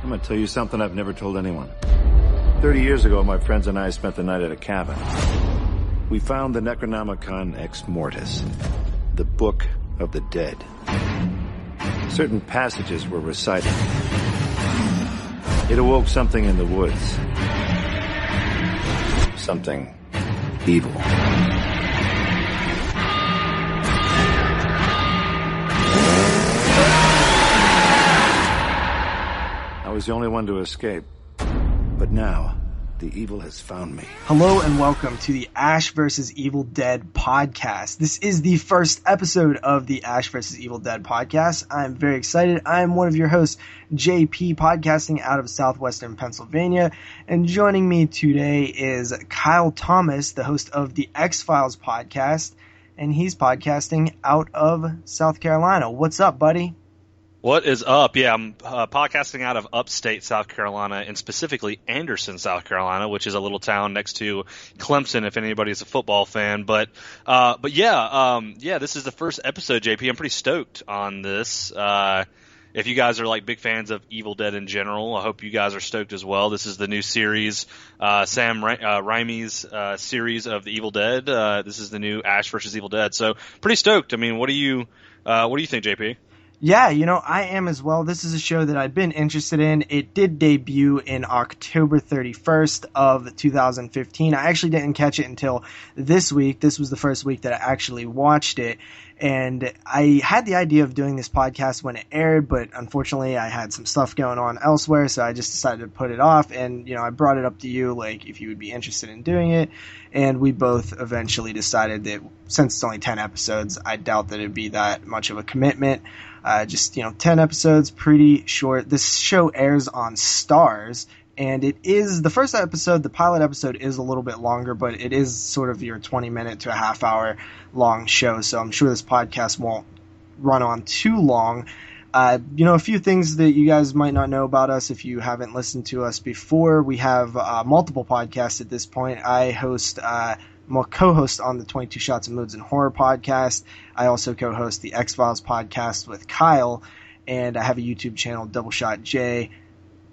I'm gonna tell you something I've never told anyone. 30 years ago, my friends and I spent the night at a cabin. We found the Necronomicon Ex Mortis, the Book of the Dead. Certain passages were recited. It awoke something in the woods. Something evil. I was the only one to escape. But now, the evil has found me. Hello and welcome to the Ash vs. Evil Dead podcast. This is the first episode of the Ash vs. Evil Dead podcast. I'm very excited. I'm one of your hosts, JP, podcasting out of southwestern Pennsylvania. And joining me today is Kyle Thomas, the host of the X-Files podcast. And he's podcasting out of South Carolina. What's up, buddy? What is up? Yeah, I'm podcasting out of upstate South Carolina, and specifically Anderson, South Carolina, which is a little town next to Clemson, if anybody's a football fan. But yeah, this is the first episode, JP. I'm pretty stoked on this. If you guys are like big fans of Evil Dead in general, I hope you guys are stoked as well. This is the new series, Sam Raimi's series of the Evil Dead. This is the new Ash vs. Evil Dead. So pretty stoked. I mean, what do you think, JP? Yeah, I am as well. This is a show that I've been interested in. It did debut in October 31st of 2015. I actually didn't catch it until this week. This was the first week that I actually watched it. And I had the idea of doing this podcast when it aired, but unfortunately I had some stuff going on elsewhere, so I just decided to put it off. And, I brought it up to you, like, if you would be interested in doing it. And we both eventually decided that since it's only 10 episodes, I doubt that it'd be that much of a commitment. 10 episodes, pretty short. This show airs on Starz, and it is, the first episode, the pilot episode is a little bit longer, but it is sort of your 20-minute to a half-hour long show, so I'm sure this podcast won't run on too long. A few things that you guys might not know about us if you haven't listened to us before. We have multiple podcasts at this point. I host... I'm a co-host on the 22 Shots of Moods and Horror podcast. I also co-host the X-Files podcast with Kyle, and I have a YouTube channel, DoubleShotJ.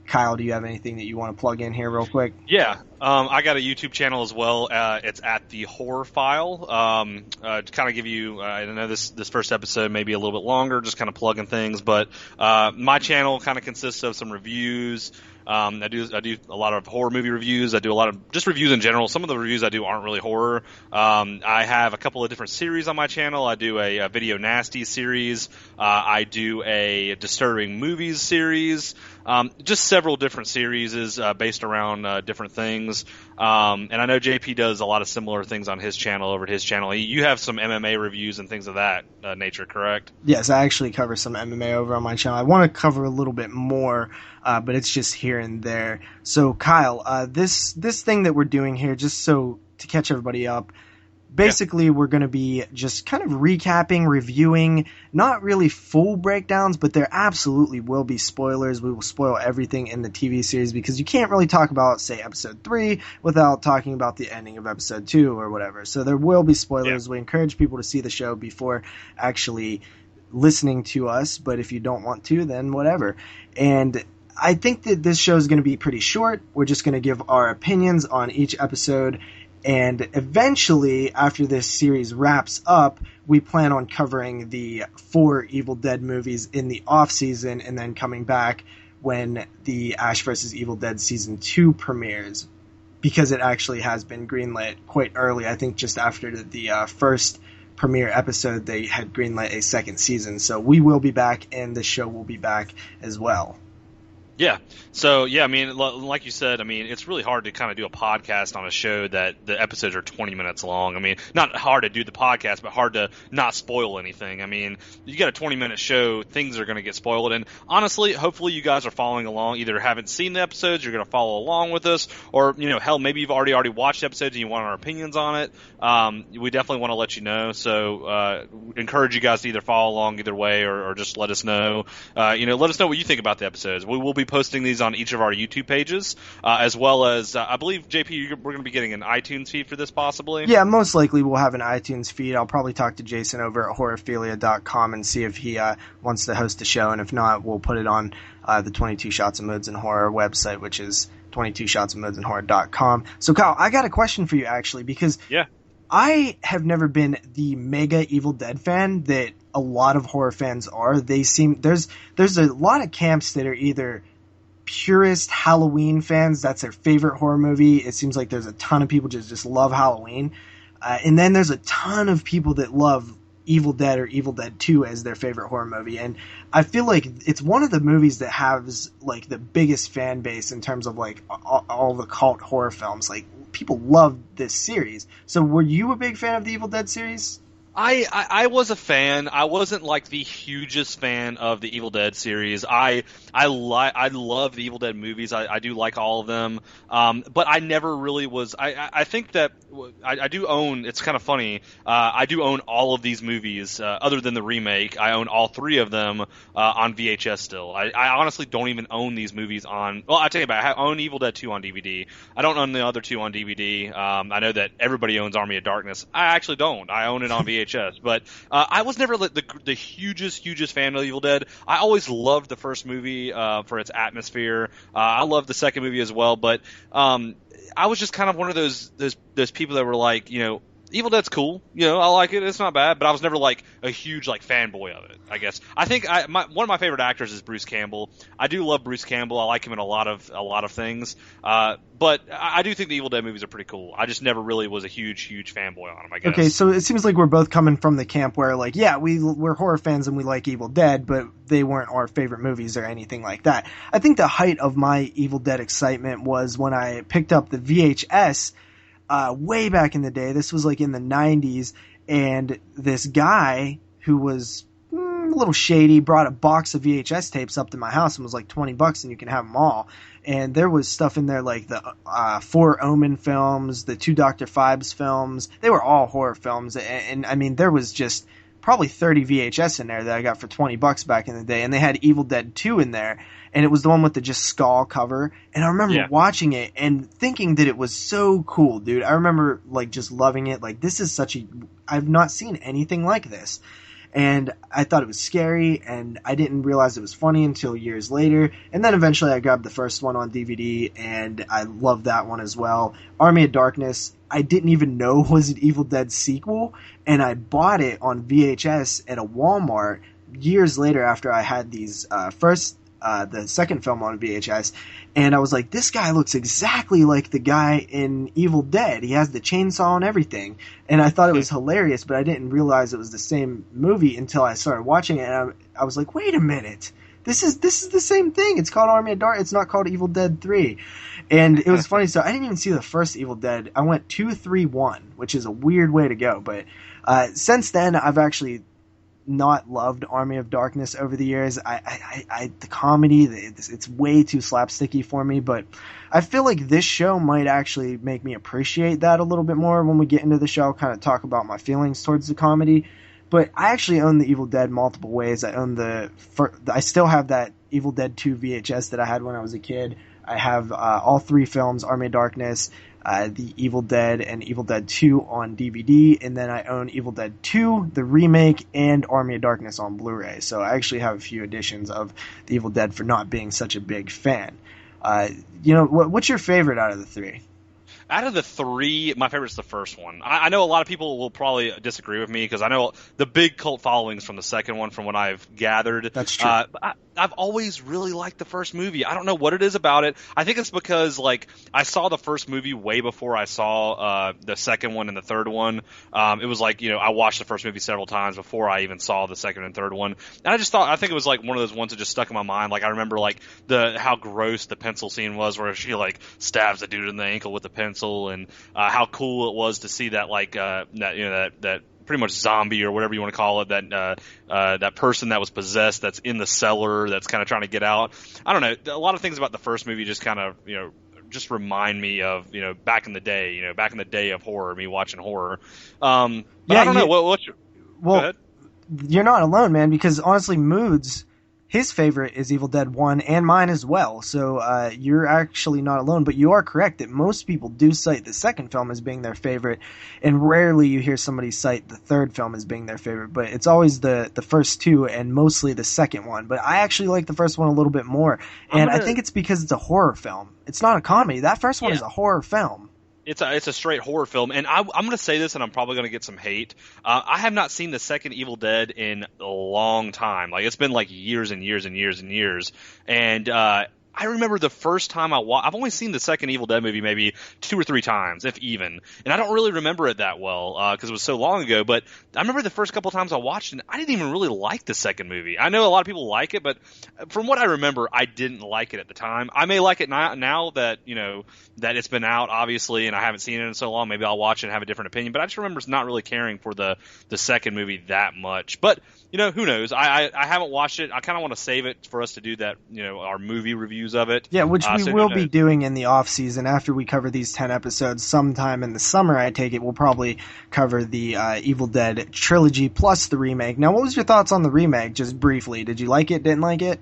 Kyle, do you have anything that you want to plug in here real quick? Yeah, I got a YouTube channel as well. It's at the Horrorphile. To kind of give you, I know this first episode may be a little bit longer, just kind of plugging things, but my channel kind of consists of some reviews. I do a lot of horror movie reviews. I do a lot of just reviews in general. Some of the reviews I do aren't really horror. I have a couple of different series on my channel. I do a Video Nasty series. I do a Disturbing Movies series. Just several different series based around different things. And I know JP does a lot of similar things on his channel, over at his channel. You have some MMA reviews and things of that nature, correct? Yes, I actually cover some MMA over on my channel. I want to cover a little bit more, but it's just here and there. So, Kyle, this thing that we're doing here, just so to catch everybody up, basically, we're going to be just kind of recapping, reviewing, not really full breakdowns, but there absolutely will be spoilers. We will spoil everything in the TV series because you can't really talk about, say, episode 3 without talking about the ending of episode 2 or whatever. So there will be spoilers. Yeah. We encourage people to see the show before actually listening to us, but if you don't want to, then whatever. And I think that this show is going to be pretty short. We're just going to give our opinions on each episode. And eventually, after this series wraps up, we plan on covering the 4 Evil Dead movies in the off-season and then coming back when the Ash vs. Evil Dead Season 2 premieres, because it actually has been greenlit quite early. I think just after the first premiere episode, they had greenlit a second season. So we will be back, and the show will be back as well. Yeah. So, yeah, I mean, like you said, I mean, it's really hard to kind of do a podcast on a show that the episodes are 20 minutes long. I mean, not hard to do the podcast, but hard to not spoil anything. I mean, you got a 20-minute show, things are going to get spoiled. And honestly, hopefully you guys are following along. Either haven't seen the episodes, you're going to follow along with us, or, hell, maybe you've already watched episodes and you want our opinions on it. We definitely want to let you know. So, encourage you guys to either follow along either way or just let us know. Let us know what you think about the episodes. We will be posting these on each of our YouTube pages, as well as I believe JP, we're going to be getting an iTunes feed for this possibly. Yeah, most likely we'll have an iTunes feed. I'll probably talk to Jason over at horrorphilia.com and see if he wants to host a show, and if not, we'll put it on the 22 Shots of Moods and Horror website, which is 22shotsofmoodsandhorror.com. So Kyle, I got a question for you actually, because I have never been the mega Evil Dead fan that a lot of horror fans are. There's a lot of camps that are either purist Halloween fans, that's their favorite horror movie. It seems like there's a ton of people just love Halloween. And then there's a ton of people that love Evil Dead or Evil Dead 2 as their favorite horror movie. And I feel like it's one of the movies that has like the biggest fan base in terms of like all the cult horror films. Like, people love this series. So were you a big fan of the Evil Dead series? I was a fan. I wasn't like the hugest fan of the Evil Dead series. I love the Evil Dead movies. I do like all of them. But I never really was. I think that I do own. It's kind of funny. I do own all of these movies, other than the remake. I own all three of them on VHS still. I honestly don't even own these movies on. Well, I tell you about. I own Evil Dead 2 on DVD. I don't own the other two on DVD. I know that everybody owns Army of Darkness. I actually don't. I own it on VHS. But I was never the hugest fan of Evil Dead. I always loved the first movie for its atmosphere. I loved the second movie as well. But I was just kind of one of those people that were like, Evil Dead's cool. I like it. It's not bad. But I was never like a huge like fanboy of it, I guess. I think one of my favorite actors is Bruce Campbell. I do love Bruce Campbell. I like him in a lot of things. But I do think the Evil Dead movies are pretty cool. I just never really was a huge fanboy on them, I guess. Okay, so it seems like we're both coming from the camp where like, yeah, we're horror fans and we like Evil Dead, but they weren't our favorite movies or anything like that. I think the height of my Evil Dead excitement was when I picked up the VHS way back in the day. This was like in the 90s, and this guy who was a little shady brought a box of VHS tapes up to my house and was like $20 and you can have them all. And there was stuff in there like the 4 Omen films, the 2 Dr. Phibes films. They were all horror films, and I mean there was just probably 30 VHS in there that I got for $20 back in the day, and they had Evil Dead 2 in there, and it was the one with the just skull cover. And I remember watching it and thinking that it was so cool, dude. I remember like just loving it. Like, this is I've not seen anything like this. And I thought it was scary, and I didn't realize it was funny until years later. And then eventually I grabbed the first one on DVD, and I loved that one as well. Army of Darkness, I didn't even know was an Evil Dead sequel, and I bought it on VHS at a Walmart years later after I had these the second film on VHS, and I was like, this guy looks exactly like the guy in Evil Dead. He has the chainsaw and everything, and I thought it was hilarious, but I didn't realize it was the same movie until I started watching it, and I was like, wait a minute, this is the same thing. It's called Army of Darkness. It's not called Evil Dead 3. And it was funny, so I didn't even see the first Evil Dead. I went 2, 3, 1, which is a weird way to go, but since then I've actually not loved Army of Darkness over the years. The comedy, it's way too slapsticky for me, but I feel like this show might actually make me appreciate that a little bit more. When we get into the show, I'll kind of talk about my feelings towards the comedy. But I actually own the Evil Dead multiple ways. I still have that Evil Dead 2 VHS that I had when I was a kid. I have all 3 films, Army of Darkness, the Evil Dead, and Evil Dead 2 on DVD, and then I own Evil Dead 2, the remake, and Army of Darkness on Blu-ray. So I actually have a few editions of the Evil Dead for not being such a big fan. What's your favorite out of the 3? Out of the 3, my favorite's the first one. I know a lot of people will probably disagree with me because I know the big cult followings from the second one from what I've gathered. That's true. I've always really liked the first movie. I don't know what it is about it. I think it's because like I saw the first movie way before I saw the second one and the third one. It was like, I watched the first movie several times before I even saw the second and third one. And I think it was like one of those ones that just stuck in my mind. Like I remember like how gross the pencil scene was where she like stabs the dude in the ankle with the pencil, and how cool it was to see that like that pretty much zombie or whatever you want to call it, that person that was possessed that's in the cellar that's kind of trying to get out. I don't know. A lot of things about the first movie just kind of just remind me of back in the day of horror, me watching horror. But I don't know. Go ahead. You're not alone, man, because honestly, Moods his favorite is Evil Dead 1 and mine as well. So you're actually not alone, but you are correct that most people do cite the second film as being their favorite, and rarely you hear somebody cite the third film as being their favorite, but it's always the first two and mostly the second one. But I actually like the first one a little bit more, and I think it's because it's a horror film. It's not a comedy. That first one is a horror film. It's a straight horror film, and I'm going to say this, and I'm probably going to get some hate. I have not seen the second Evil Dead in a long time. Like, it's been like years and years and years and years, and I remember the first time I've only seen the second Evil Dead movie maybe 2 or 3 times, if even. And I don't really remember it that well because it was so long ago. But I remember the first couple times I watched it, I didn't even really like the second movie. I know a lot of people like it, but from what I remember, I didn't like it at the time. I may like it now that, that it's been out, obviously, and I haven't seen it in so long. Maybe I'll watch it and have a different opinion. But I just remember not really caring for the second movie that much. But who knows? I haven't watched it. I kind of want to save it for us to do that, our movie reviews of it. Yeah, which we will be doing in the off season after we cover these 10 episodes. Sometime in the summer, I take it, we'll probably cover the Evil Dead trilogy plus the remake. Now, what was your thoughts on the remake, just briefly? Did you like it, didn't like it?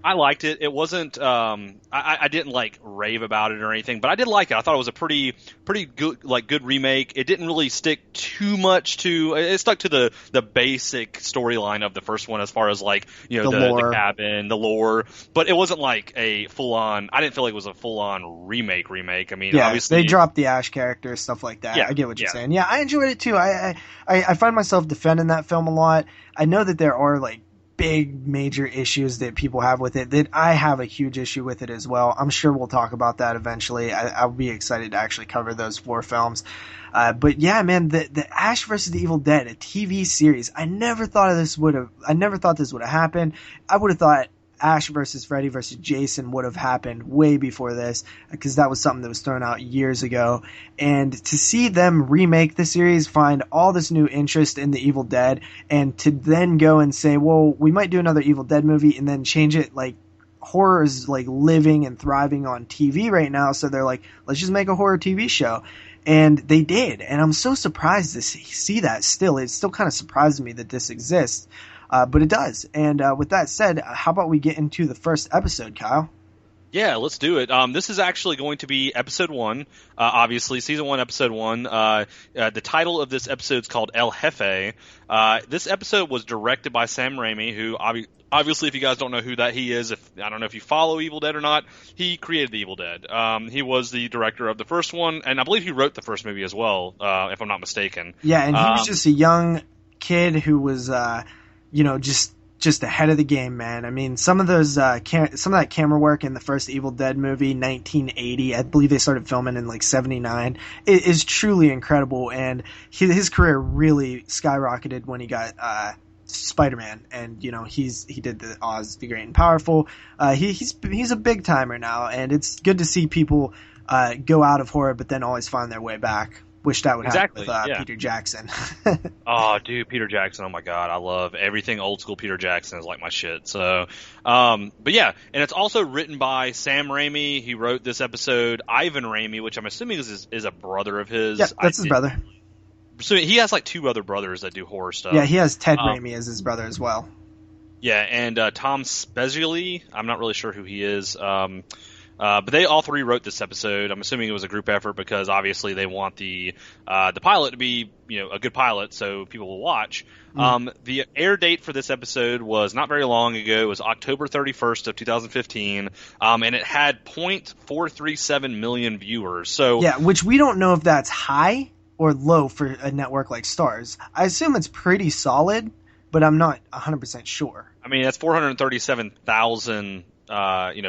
I liked it. It wasn't. I didn't like rave about it or anything, but I did like it. I thought it was a pretty good remake. It didn't really stick too much to. It stuck to the basic storyline of the first one, as far as the cabin, the lore. But it wasn't like a full on. I didn't feel like it was a full on remake. I mean, obviously they dropped the Ash character, stuff like that. Yeah, I get what you're saying. Yeah, I enjoyed it too. I find myself defending that film a lot. I know that there are big major issues that people have with it, that I have a huge issue with it as well. I'm sure we'll talk about that eventually. I'll be excited to actually cover those 4 films. But yeah, man, the Ash vs. the Evil Dead, a TV series. I never thought this would have happened. I would have thought Ash versus Freddy versus Jason would have happened way before this, because that was something that was thrown out years ago. And to see them remake the series, find all this new interest in the Evil Dead, and to then go and say, well, we might do another Evil Dead movie, and then change it, horror is living and thriving on TV right now, so they're like, let's just make a horror TV show. And they did, and I'm so surprised to see that still. It still kind of surprises me that this exists. But it does. And with that said, how about we get into the first episode, Kyle? Yeah, let's do it. This is actually going to be episode 1, obviously, season 1, episode 1. The title of this episode is called El Jefe. This episode was directed by Sam Raimi, who obviously, if you guys don't know who he is, I don't know if you follow Evil Dead or not, he created the Evil Dead. He was the director of the first one, and I believe he wrote the first movie as well, if I'm not mistaken. Yeah, and he was just a young kid who was just ahead of the game, man. I mean, some of those some of that camera work in the first Evil Dead movie, 1980, I believe they started filming in 79, it is truly incredible. And his career really skyrocketed when he got Spider-Man, and he did the Oz the Great and Powerful. He's a big timer now, and it's good to see people go out of horror but then always find their way back. Wish that would happen with Peter Jackson. Oh, dude, Peter Jackson. Oh, my God. I love everything old school Peter Jackson is like my shit. So, but yeah, and it's also written by Sam Raimi. He wrote this episode. Ivan Raimi, which I'm assuming is a brother of his. Yeah, that's his brother. So he has 2 other brothers that do horror stuff. Yeah, he has Ted Raimi as his brother as well. Yeah, and Tom Spezialy. I'm not really sure who he is. But they all 3 wrote this episode. I'm assuming it was a group effort because obviously they want the pilot to be a good pilot so people will watch. The air date for this episode was not very long ago. It was October 31st of 2015, and it had 0.437 million viewers. So yeah, which we don't know if that's high or low for a network like Starz. I assume it's pretty solid, but I'm not 100% sure. I mean, that's 437,000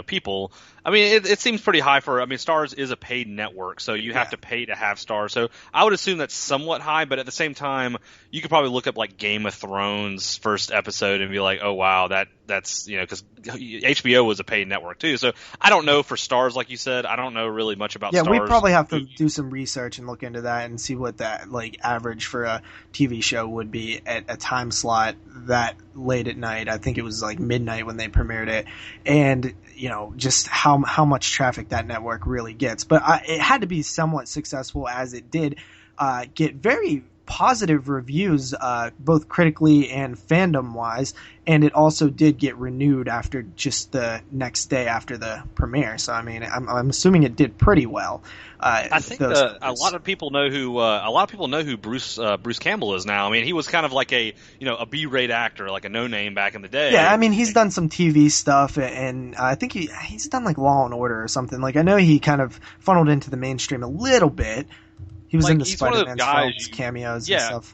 people. I mean, it seems pretty high for. I mean, Starz is a paid network, so you have to pay to have Starz. So I would assume that's somewhat high, but at the same time, you could probably look up Game of Thrones first episode and be like, oh wow, that's because HBO was a paid network too. So I don't know for Starz, like you said. I don't know really much about Starz. Yeah, we probably have to do some research and look into that and see what that average for a TV show would be at a time slot that late at night. I think it was midnight when they premiered it, and just how much traffic that network really gets. But it had to be somewhat successful, as it did get very positive reviews, both critically and fandom wise, and it also did get renewed after just the next day after the premiere. So I mean, I'm assuming it did pretty well. I think a lot of people know who Bruce Campbell is now. I mean, he was kind of like a B-rate actor, like a no-name back in the day. Yeah, I mean, he's done some TV stuff, and I think he's done like Law and Order or something. Like I know he kind of funneled into the mainstream a little bit. He was in the Spider-Man films, cameos and stuff.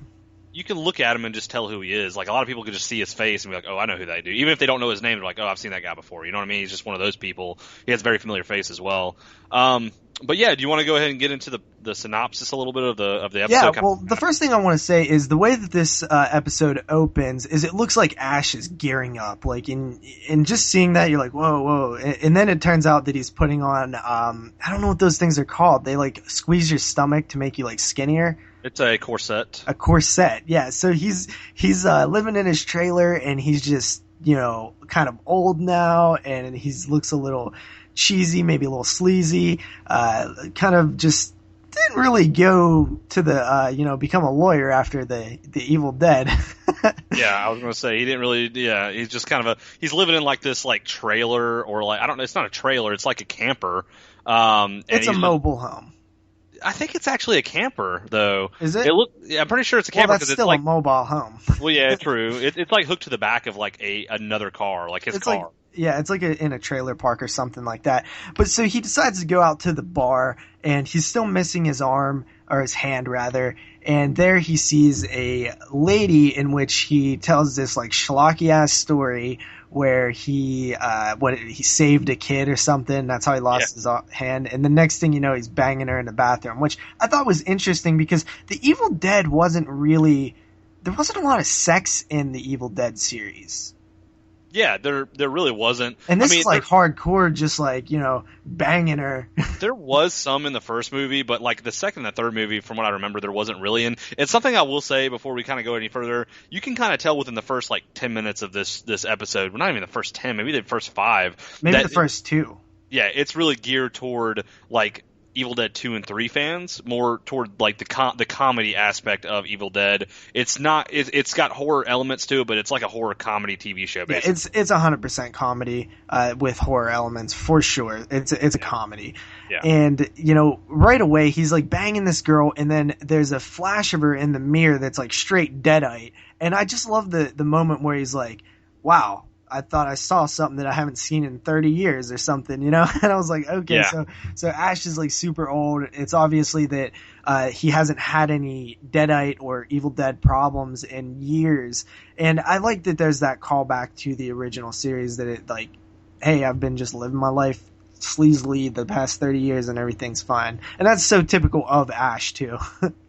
You can look at him and just tell who he is. Like a lot of people can just see his face and be like, "Oh, I know who they do." Even if they don't know his name, they're like, "Oh, I've seen that guy before." You know what I mean? He's just one of those people. He has a very familiar face as well. But yeah, do you want to go ahead and get into the synopsis a little bit of the episode? Yeah, well, the first thing I want to say is the way that this episode opens is it looks like Ash is gearing up. Like in just seeing that, you're like, whoa. And then it turns out that he's putting on, I don't know what those things are called. They like squeeze your stomach to make you like skinnier. It's a corset. A corset, yeah. So he's living in his trailer and he's just, kind of old now and he looks a little cheesy, maybe a little sleazy, kind of just didn't really go to the, become a lawyer after the Evil Dead. Yeah, I was going to say, he didn't really, he's just kind of he's living in like this like trailer or like, I don't know, it's not a trailer, it's like a camper. It's a mobile home. I think it's actually a camper, though. Is it? I'm pretty sure it's a camper because it's still a mobile home. Well, yeah, true. It's like hooked to the back of like another car, like his car. It's like in a trailer park or something like that. But so he decides to go out to the bar, and he's still missing his arm, or his hand rather. And there he sees a lady in which he tells this like schlocky ass story where he saved a kid or something. That's how he lost his hand. And the next thing you know, he's banging her in the bathroom, which I thought was interesting because the Evil Dead there wasn't a lot of sex in the Evil Dead series. Yeah, there really wasn't. And this is like hardcore, just like, banging her. There was some in the first movie, but like the second and the third movie, from what I remember, there wasn't really. And it's something I will say before we kind of go any further. You can kind of tell within the first like 10 minutes of this episode, well, not even the first 10, maybe the first 5. Maybe the first 2. Yeah, it's really geared toward like Evil Dead 2 and 3 fans, more toward like the comedy aspect of Evil Dead. It's not it's got horror elements to it, but it's like a horror comedy TV show basically. Yeah, it's 100% comedy with horror elements for sure. It's a comedy. Yeah. And right away he's like banging this girl, and then there's a flash of her in the mirror that's like straight deadite. And I just love the moment where he's like, wow, I thought I saw something that I haven't seen in 30 years or something, And I was like, okay, so Ash is like super old. It's obviously that he hasn't had any Deadite or Evil Dead problems in years. And I like that there's that callback to the original series that it like, hey, I've been just living my life sleazily the past 30 years and everything's fine. And that's so typical of Ash too.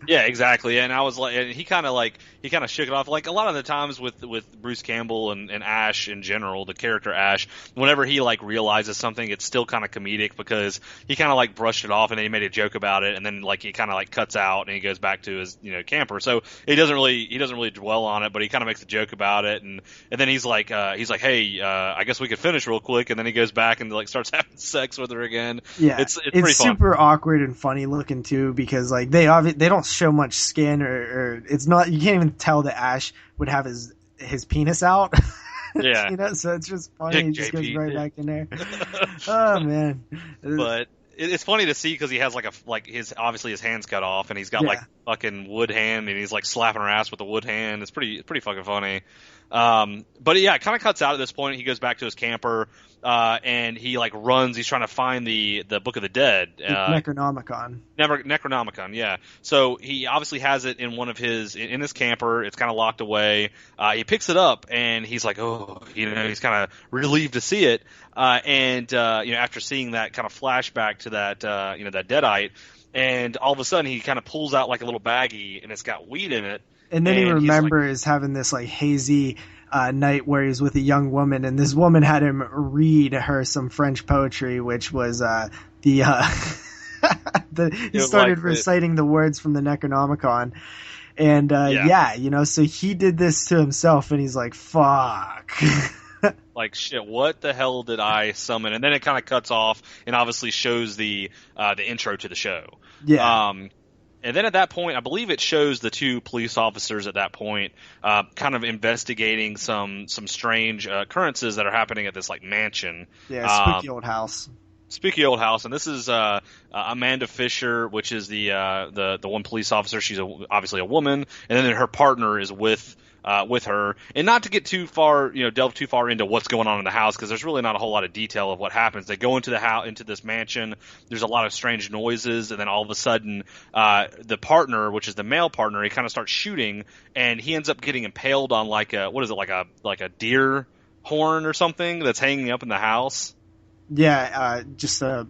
Yeah, exactly. And I was like, and he kind of shook it off. Like a lot of the times with Bruce Campbell and Ash in general, the character Ash, whenever he like realizes something, it's still kind of comedic because he kind of like brushed it off and then he made a joke about it, and then like he kind of like cuts out and he goes back to his camper. So he doesn't really dwell on it, but he kind of makes a joke about it, and then he's like, hey, I guess we could finish real quick, and then he goes back and like starts having sex with her again. Yeah, it's pretty fun. Super awkward and funny looking too, because like they don't show much skin or it's not, you can't even tell that Ash would have his penis out. Yeah. So it's just funny. He just goes right back in there. Oh man. But it's funny to see because he has obviously his hand's cut off and he's got like fucking wood hand and he's like slapping her ass with a wood hand. It's pretty fucking funny. But yeah, it kind of cuts out at this point. He goes back to his camper, and he like runs. He's trying to find the Book of the Dead, Necronomicon. Necronomicon, yeah. So he obviously has it in in his camper. It's kind of locked away. He picks it up and he's like, oh, he's kind of relieved to see it. And after seeing that kind of flashback to that, that Deadite, and all of a sudden he kind of pulls out like a little baggie and it's got weed in it. And then he remembers having this like hazy night where he was with a young woman, and this woman had him read her some French poetry, which was he started reciting the words from the Necronomicon. And so he did this to himself, and he's like, fuck. Like, shit, what the hell did I summon? And then it kind of cuts off and obviously shows the intro to the show. Yeah. And then at that point, I believe it shows the two police officers at that point kind of investigating some strange occurrences that are happening at this like mansion. Yeah, spooky old house. Spooky old house, and this is Amanda Fisher, which is the one police officer. She's obviously a woman, and then her partner is with her. And not to get too far, delve too far into what's going on in the house, because there's really not a whole lot of detail of what happens. They go into the house, into this mansion. There's a lot of strange noises, and then all of a sudden, the partner, which is the male partner, he kind of starts shooting, and he ends up getting impaled on like a deer horn or something that's hanging up in the house. Yeah, just a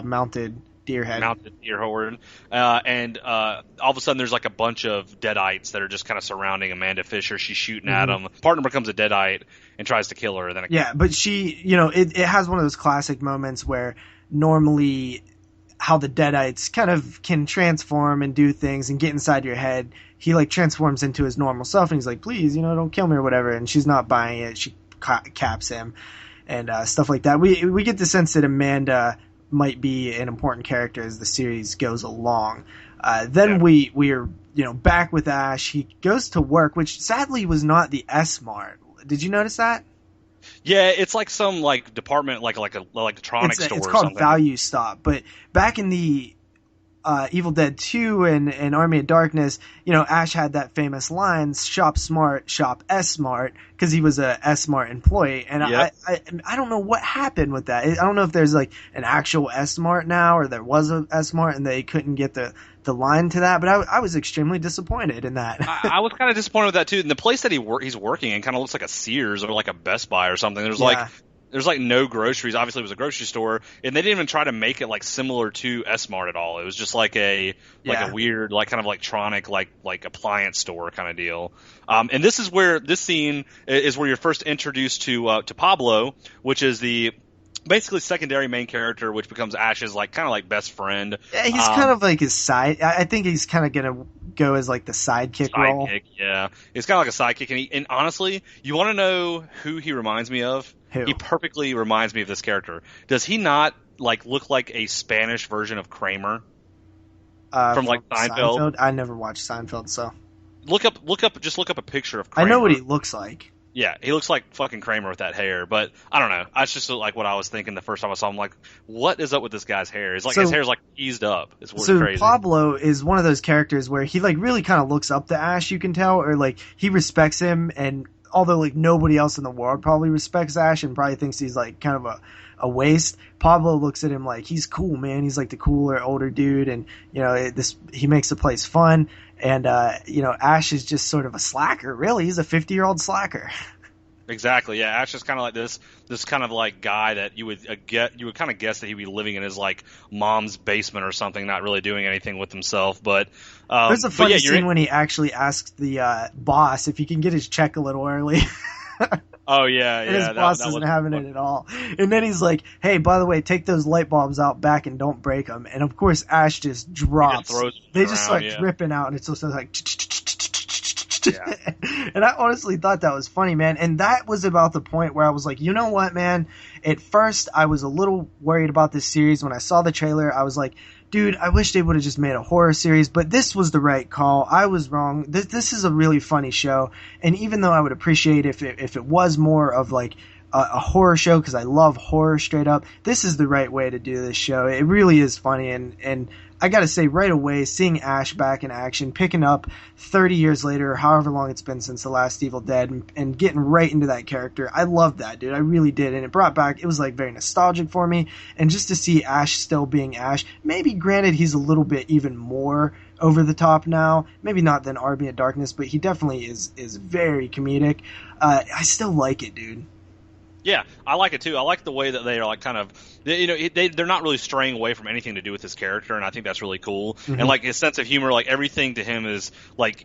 mounted deer head. Mounted deer horn. And all of a sudden there's like a bunch of deadites that are just kind of surrounding Amanda Fisher. She's shooting at them. Partner becomes a deadite and tries to kill her. Then but she, it has one of those classic moments where normally how the deadites kind of can transform and do things and get inside your head. He like transforms into his normal self and he's like, please, don't kill me or whatever. And she's not buying it. She caps him. And stuff like that. We get the sense that Amanda might be an important character as the series goes along. Then we are back with Ash. He goes to work, which sadly was not the S-Mart. Did you notice that? Yeah, it's like some like department, like electronics store. It's or called something. Value Stop. But back in the Evil Dead 2 and Army of Darkness, Ash had that famous line, shop smart, shop S-Mart, because he was a S-Mart employee. And I don't know what happened with that. I don't know if there's like an actual S-Mart now, or there was a S-Mart and they couldn't get the line to that. But I was extremely disappointed in that. I was kind of disappointed with that too. And the place that he's working in kind of looks like a Sears or like a Best Buy or something. There's like no groceries. Obviously, it was a grocery store, and they didn't even try to make it like similar to S-Mart at all. It was just like a weird, like kind of electronic, like appliance store kind of deal. And this scene is where you're first introduced to Pablo, which is the basically secondary main character, which becomes Ash's kind of best friend. Yeah, he's kind of like his side. I think he's kind of gonna go as like the sidekick role. Yeah, he's kind of like a sidekick. And honestly, you want to know who he reminds me of? Who? He perfectly reminds me of this character. Does he not look like a Spanish version of Kramer from Seinfeld? I never watched Seinfeld, so look up a picture of Kramer. I know what he looks like. Yeah, he looks like fucking Kramer with that hair, but I don't know. That's just like what I was thinking the first time I saw him. Like, what is up with this guy's hair? It's like his hair's eased up. It's crazy. Pablo is one of those characters where he really kind of looks up to Ash, you can tell, or he respects him, and although nobody else in the world probably respects Ash and probably thinks he's kind of a waste, Pablo looks at him like he's cool, man. He's like the cooler older dude, and he makes the place fun. And Ash is just sort of a slacker. Really, he's a 50-year-old slacker. Exactly. Yeah, Ash is kind of like this kind of guy that you would kind of guess that he'd be living in his mom's basement or something, not really doing anything with himself. But there's a funny scene when he actually asks the boss if he can get his check a little early. Oh yeah, and his boss isn't having it at all. And then he's like, "Hey, by the way, take those light bulbs out back and don't break them." And of course, Ash just drops. They just start dripping out, and it's just like. Yeah. And I honestly thought that was funny, man. And that was about the point where I was like, you know what, man? At first, I was a little worried about this series. When I saw the trailer, I was like, dude, I wish they would have just made a horror series. But this was the right call. I was wrong. This is a really funny show. And even though I would appreciate if it was more of a horror show, because I love horror straight up, this is the right way to do this show. It really is funny. And I gotta say, right away, seeing Ash back in action, picking up 30 years later, however long it's been since the last Evil Dead, and getting right into that character, I loved that, dude. I really did. And it brought back, it was very nostalgic for me. And just to see Ash still being Ash, maybe granted he's a little bit even more over the top now, maybe not than Army of Darkness, but he definitely is very comedic. I still like it, dude. Yeah, I like it too. I like the way that they are they're not really straying away from anything to do with his character, and I think that's really cool. Mm-hmm. And his sense of humor, everything to him is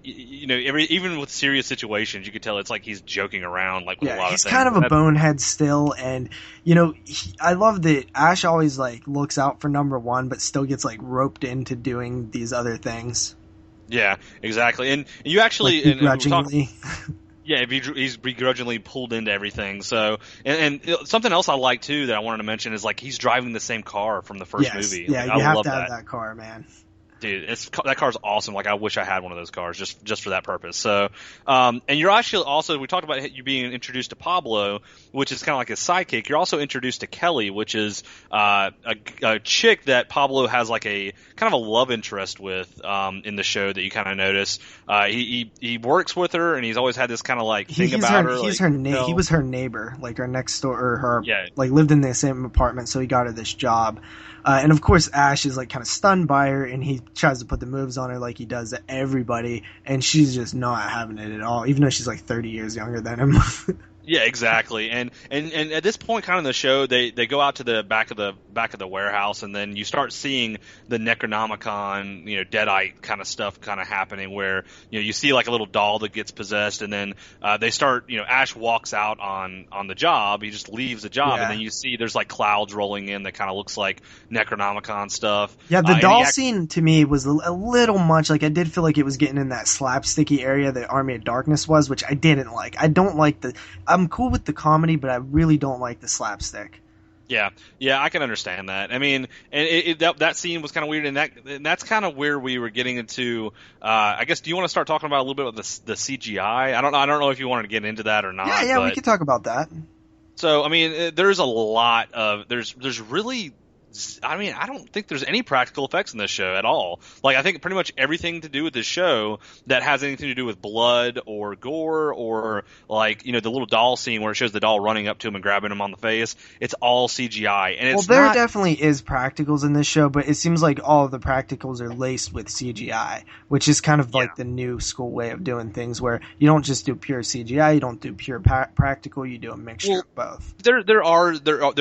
even with serious situations, you could tell it's he's joking around with a lot of things. He's kind of a bonehead still, and I love that Ash always looks out for number one, but still gets roped into doing these other things. Yeah, exactly. And you actually begrudgingly. Yeah, he's begrudgingly pulled into everything. So, and something else I like too that I wanted to mention is he's driving the same car from the first movie. Yeah, you have to have that car, man. Dude, that car's awesome. Like, I wish I had one of those cars just for that purpose. So, and you're actually also, we talked about you being introduced to Pablo, which is kind of like his sidekick. You're also introduced to Kelly, which is a chick that Pablo has like a kind of a love interest with in the show that you kind of notice. He works with her, and he's always had this kind of like thing about her. He was her neighbor, like her next door, or her like lived in the same apartment, so he got her this job. And of course, Ash is like kind of stunned by her, and he tries to put the moves on her like he does to everybody, and she's just not having it at all, even though she's like 30 years younger than him. Yeah, exactly. And at this point, kind of in the show, they go out to the back of the warehouse, and then you start seeing the Necronomicon, Deadite kind of stuff kind of happening, where you see like a little doll that gets possessed, and then they start, Ash walks out on the job. He just leaves the job, and then you see there's like clouds rolling in that kind of looks like Necronomicon stuff. Yeah, the doll scene to me was a little much. Like, I did feel like it was getting in that slapsticky area that Army of Darkness was, which I didn't like. I don't like I'm cool with the comedy, but I really don't like the slapstick. Yeah, I can understand that. I mean, and that scene was kind of weird, and that's kind of where we were getting into. I guess, do you want to start talking about a little bit about the CGI? I don't know if you wanted to get into that or not. Yeah, we could talk about that. So, I mean, there's a lot of there's really. I mean, I don't think there's any practical effects in this show at all. Like, I think pretty much everything to do with this show that has anything to do with blood or gore or, like, the little doll scene where it shows the doll running up to him and grabbing him on the face, it's all CGI. And it's there definitely is practicals in this show, but it seems like all of the practicals are laced with CGI, which is kind of like the new school way of doing things, where you don't just do pure CGI, you don't do pure practical, you do a mixture of both. There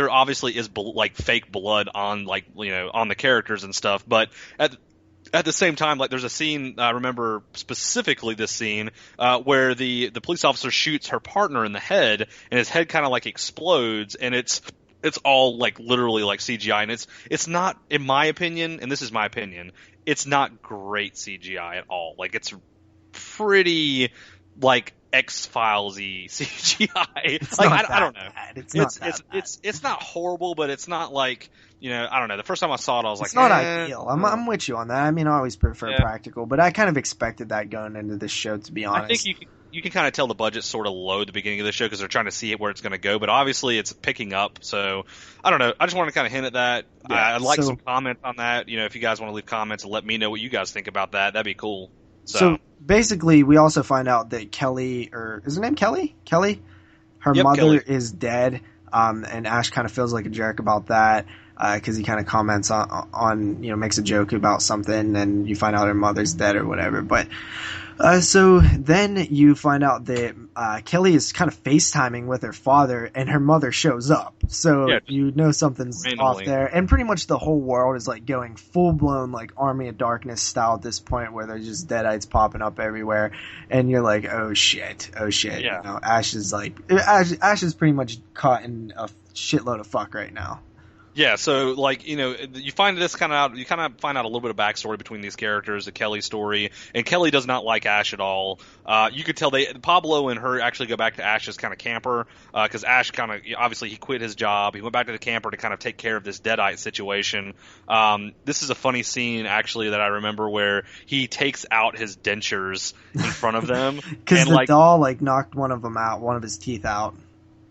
obviously is like fake blood on the characters and stuff, but at the same time, like, there's a scene, I remember specifically this scene, where the police officer shoots her partner in the head, and his head kind of like explodes, and it's all like literally like CGI, and it's not, in my opinion, and this is my opinion, it's not great CGI at all. Like, it's pretty like X-Files-y CGI. I don't know. It's not horrible, but it's not like, I don't know. The first time I saw it, I was like, it's not ideal. I'm with you on that. I mean, I always prefer practical, but I kind of expected that going into this show, to be honest. I think you can kind of tell the budget's sort of low at the beginning of the show because they're trying to see where it's going to go, but obviously it's picking up. So I don't know. I just want to kind of hint at that. Yeah, I'd like some comments on that. If you guys want to leave comments and let me know what you guys think about that, that'd be cool. So basically, we also find out that Kelly, or is her name Kelly? Kelly? Her mother Kelly is dead, and Ash kind of feels like a jerk about that, because he kind of comments on makes a joke about something, and you find out her mother's dead or whatever. But so then you find out that Kelly is kind of FaceTiming with her father, and her mother shows up. So something's off there. And pretty much the whole world is like going full-blown like Army of Darkness style at this point, where there's just deadites popping up everywhere. And you're like, oh shit. Yeah. Ash is pretty much caught in a shitload of fuck right now. Yeah, so, like, you find this kind of out, you kind of find out a little bit of backstory between these characters, the Kelly story, and Kelly does not like Ash at all. You could tell Pablo and her actually go back to Ash's kind of camper, because Ash kind of, obviously he quit his job, he went back to the camper to kind of take care of this deadite situation. This is a funny scene, actually, that I remember where he takes out his dentures in front of them. Because the doll, knocked one of his teeth out.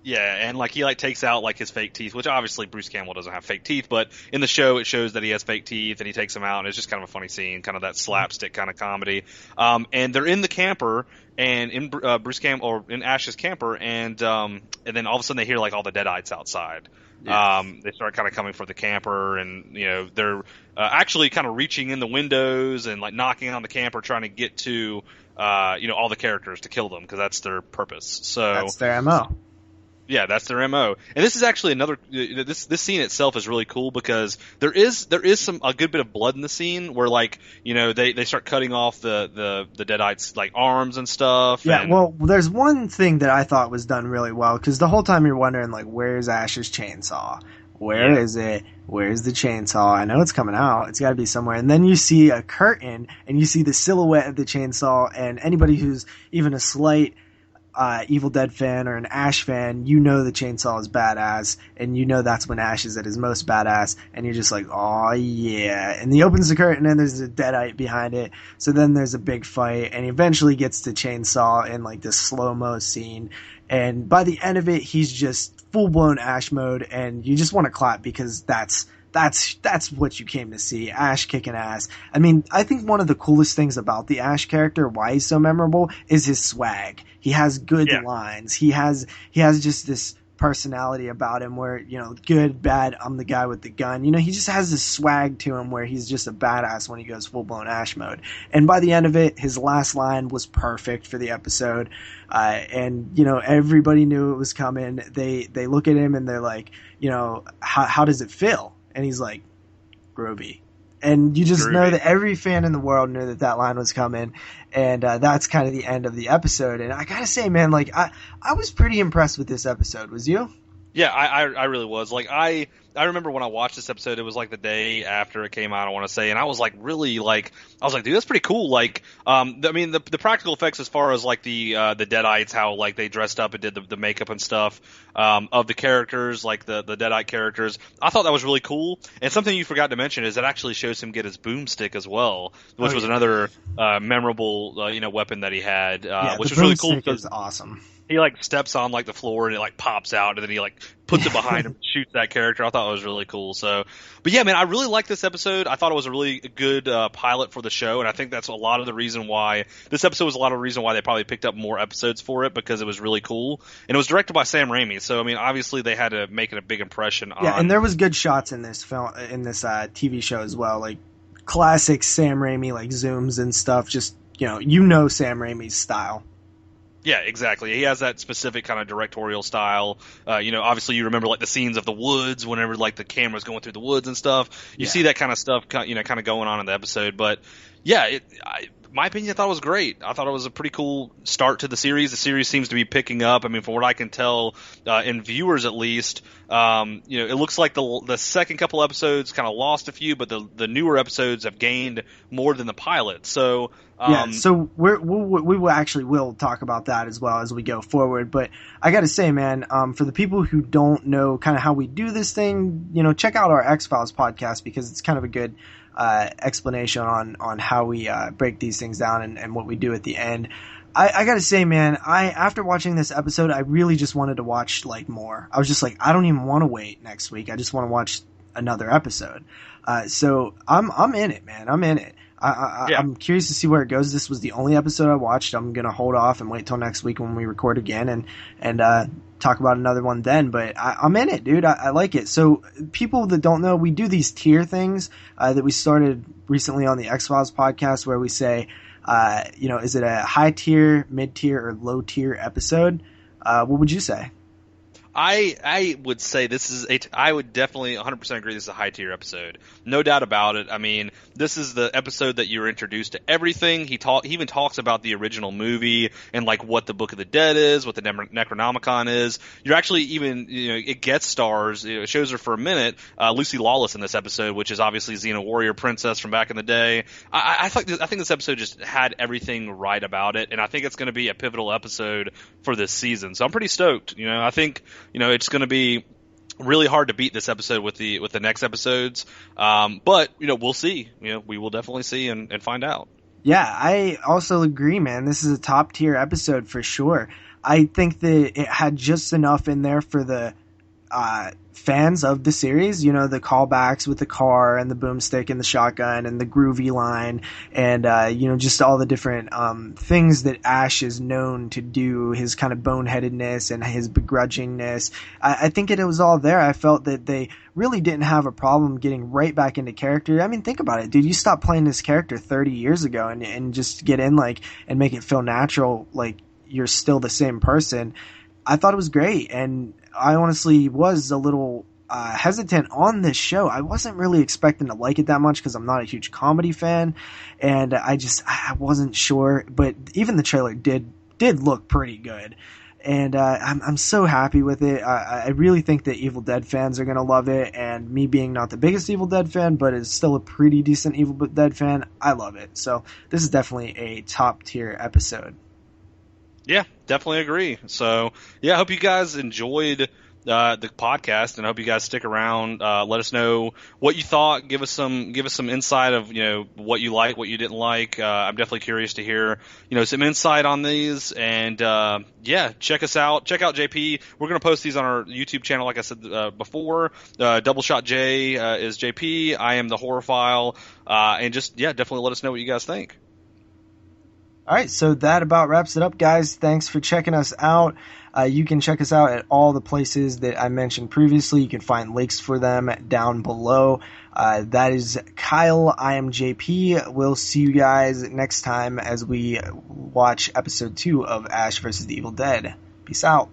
Yeah, and he takes out his fake teeth, which obviously Bruce Campbell doesn't have fake teeth, but in the show it shows that he has fake teeth, and he takes them out, and it's just kind of a funny scene, kind of that slapstick kind of comedy. And they're in the camper, and in Bruce Campbell, or in Ash's camper, and then all of a sudden they hear all the deadites outside. Yes. They start kind of coming for the camper, and they're actually kind of reaching in the windows and knocking on the camper, trying to get to all the characters to kill them, because that's their purpose. So that's their MO. Yeah, that's their MO. And this is actually another. This scene itself is really cool because there is a good bit of blood in the scene where they start cutting off the deadites arms and stuff. Yeah, well, there's one thing that I thought was done really well, because the whole time you're wondering where's Ash's chainsaw? Where is it? Where's the chainsaw? I know it's coming out. It's got to be somewhere. And then you see a curtain, and you see the silhouette of the chainsaw, and anybody who's even a slight Evil Dead fan or an Ash fan, you know the chainsaw is badass, and you know that's when Ash is at his most badass, and you're just like, oh yeah. And he opens the curtain and there's a deadite behind it, so then there's a big fight, and he eventually gets to chainsaw in like this slow-mo scene, and by the end of it, he's just full-blown Ash mode, and you just want to clap because that's what you came to see. Ash kicking ass. I mean, I think one of the coolest things about the Ash character, why he's so memorable, is his swag. He has good lines. He has just this personality about him where, you know, good, bad, I'm the guy with the gun. You know, he just has this swag to him where he's just a badass when he goes full-blown Ash mode. And by the end of it, his last line was perfect for the episode. And, you know, everybody knew it was coming. They look at him and they're like, you know, how does it feel? And he's like, groovy. And you just know that every fan in the world knew that line was coming. And that's kind of the end of the episode. And I gotta say, man, like, I was pretty impressed with this episode. Was you? Yeah, I really was. Like, I remember when I watched this episode, it was like the day after it came out, I want to say, and I was like, really, like, I was like, dude, that's pretty cool. Like, I mean, the practical effects as far as like the Deadites, how like they dressed up and did the makeup and stuff of the characters, like the Deadite characters, I thought that was really cool. And something you forgot to mention is it actually shows him get his boomstick as well, which was another memorable you know, weapon that he had, which was really cool because it's awesome. He like steps on like the floor and it like pops out, and then he like puts it behind him and shoots that character. I thought it was really cool. So, but yeah, man, I really liked this episode. I thought it was a really good pilot for the show, and I think that's a lot of the reason why this episode was a lot of the reason why they probably picked up more episodes for it, because it was really cool, and it was directed by Sam Raimi. So I mean, obviously they had to make it a big impression. Yeah, and there was good shots in this film, in this TV show as well, like classic Sam Raimi like zooms and stuff. Just you know Sam Raimi's style. Yeah, exactly. He has that specific kind of directorial style. You know, obviously you remember like the scenes of the woods whenever like the camera's going through the woods and stuff. You see that kind of stuff, you know, kind of going on in the episode. But yeah, my opinion, I thought it was great. I thought it was a pretty cool start to the series. The series seems to be picking up. I mean, from what I can tell, in viewers at least, you know, it looks like the second couple episodes kind of lost a few, but the newer episodes have gained more than the pilot. So so we will talk about that as well as we go forward. But I got to say, man, for the people who don't know kind of how we do this thing, you know, check out our X-Files podcast, because it's kind of a good explanation on how we break these things down and what we do at the end. I gotta say, man, after watching this episode, I really just wanted to watch like more. I was just like, I don't even want to wait next week. I just want to watch another episode. So I'm in it, man. I'm in it. I'm curious to see where it goes. This was the only episode I watched. I'm gonna hold off and wait till next week when we record again and talk about another one then. But I'm in it, dude. I like it. So people that don't know, we do these tier things that we started recently on the X-Files podcast, where we say, you know, is it a high tier, mid tier, or low tier episode? What would you say? I would say this is I would definitely 100% agree this is a high tier episode. No doubt about it. I mean, this is the episode that you're introduced to everything. He even talks about the original movie and like what the Book of the Dead is, what the Necronomicon is. You're actually even, you know, it gets stars. It shows her for a minute, Lucy Lawless in this episode, which is obviously Xena Warrior Princess from back in the day. I think this episode just had everything right about it, and I think it's going to be a pivotal episode for this season. So I'm pretty stoked. You know, I think, you know, it's going to be really hard to beat this episode with the next episodes. But, you know, we'll see. You know, we will definitely see and find out. Yeah, I also agree, man. This is a top tier episode for sure. I think that it had just enough in there for the fans of the series, you know, the callbacks with the car and the boomstick and the shotgun and the groovy line and, you know, just all the different things that Ash is known to do, his kind of boneheadedness and his begrudgingness. I think it was all there. I felt that they really didn't have a problem getting right back into character. I mean, think about it, dude. You stopped playing this character 30 years ago and just get in like and make it feel natural, like you're still the same person. I thought it was great, and I honestly was a little hesitant on this show. I wasn't really expecting to like it that much because I'm not a huge comedy fan, and I wasn't sure. But even the trailer did look pretty good, and I'm so happy with it. I really think that Evil Dead fans are gonna love it, and me being not the biggest Evil Dead fan, but is still a pretty decent Evil Dead fan, I love it. So this is definitely a top tier episode. Yeah, definitely agree. So, yeah, I hope you guys enjoyed the podcast, and I hope you guys stick around. Let us know what you thought. Give us some insight of what you like, what you didn't like. I'm definitely curious to hear some insight on these. And yeah, check us out. Check out JP. We're gonna post these on our YouTube channel, like I said before. DoubleShotJ is JP. I am the Horrorphile. And just definitely let us know what you guys think. All right, so that about wraps it up, guys. Thanks for checking us out. You can check us out at all the places that I mentioned previously. You can find links for them down below. That is Kyle. I am JP. We'll see you guys next time as we watch episode 2 of Ash vs. the Evil Dead. Peace out.